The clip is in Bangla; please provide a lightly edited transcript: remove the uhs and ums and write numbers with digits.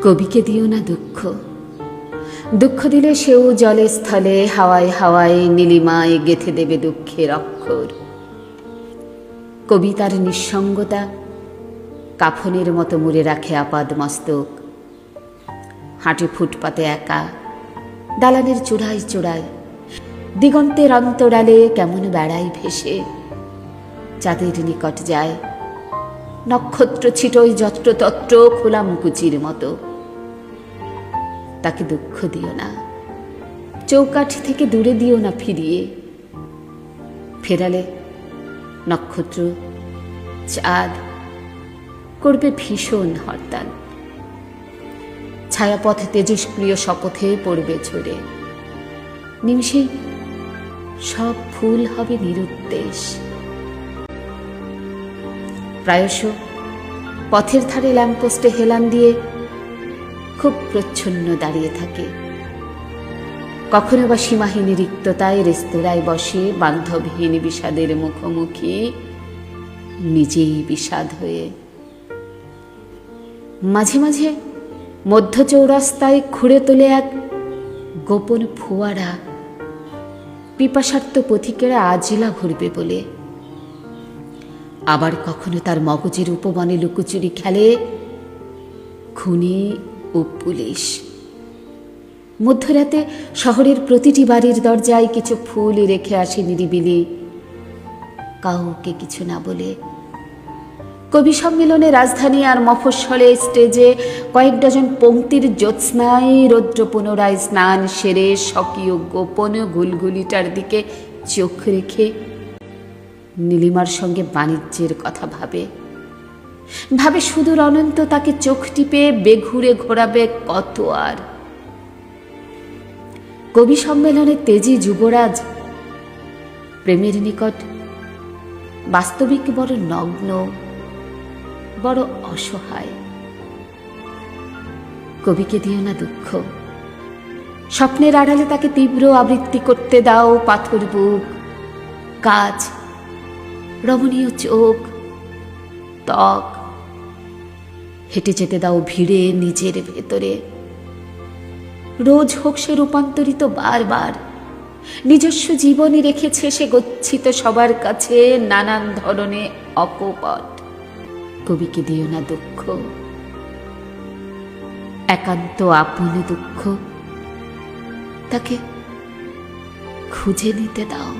কবিকে দিও না দুঃখ, দুঃখ দিলে সেও জলে স্থলে হাওয়ায় হাওয়ায় নীলিমায় গেঁথে দেবে দুঃখের অক্ষর। কবি তার নিঃসঙ্গতা কাফনের মতো মুড়ে রাখে আপাদ মস্তক। হাঁটে ফুটপাতে একা, দালানের চূড়ায় চূড়ায়, দিগন্তের অন্তরালে কেমন বেড়ায় ভেসে। চাঁদের নিকট যায়, নক্ষত্র ছিটই যত্রতত্র খোলা মুকুচির মতো। তাকে দুঃখ দিও না, চৌকাঠি থেকে দূরে দিও না ফিরিয়ে। ফেরালে নক্ষত্র চাঁদ করবে ভীষণ হরতাল। ছায়াপথে তেজস্ক্রিয় শপথে পড়বে ঝরে। নিমিষেই সব ফুল হবে নিরুদ্দেশ। প্রায়শ পথের ধারে ল্যাম্পপোস্টে হেলান দিয়ে খুব প্রচ্ছন্ন দাঁড়িয়ে থাকে। কখনো বা সীমাহীন রিক্ততায় রেস্তোরাঁয় বসে বান্ধবহীন বিষাদের মুখোমুখি, নিজেই বিষাদ হয়ে। মাঝে মাঝে মধ্য চৌরাস্তায় খুঁড়ে তোলে এক গোপন ফোয়ারা, পিপাসার্ত পথিকেরা আজিলা ভরবে বলে। আবার কখনো তার মগজের উপবনে লুকোচুরি খেলে খুনি ও পুলিশ। মধ্যরাতে শহরের প্রতিটি বাড়ির দরজায় কিছু ফুল রেখে আসে নিরিবিলি, কাউকে কিছু না বলে। কবি সম্মেলনে রাজধানী আর মফস্বলে স্টেজে কয়েক ডজন পংক্তির জ্যোৎস্নায় রৌদ্র পুনরায় স্নান সেরে স্বকীয় গোপন গুলগুলিটার দিকে চোখ রেখে নীলিমার সঙ্গে বাণিজ্যের কথা ভাবে। ভাবে সুদূর অনন্ত তাকে চোখ টিপে বেঘুরে ঘোরাবে কত আর। কবি সম্মেলনে তেজি যুবরাজ প্রেমের নিকট বাস্তবিক বড় নগ্ন, বড় অসহায়। কবিকে দিও না দুঃখ, স্বপ্নের আড়ালে তাকে তীব্র আবৃত্তি করতে দাও পাথর বুক, কাজ, রমণীয় চোখ, ত্বক। হেঁটে যেতে দাও ভিড়ে নিজের ভেতরে। রোজ হোক সে রূপান্তরিত বারবার। নিজস্ব জীবনে রেখেছে সে গচ্ছিত সবার কাছে নানান ধরনের অকপট। কবিকে দিও না দুঃখ, একান্ত আপন দুঃখ। তাকে খুঁজে নিতে দাও।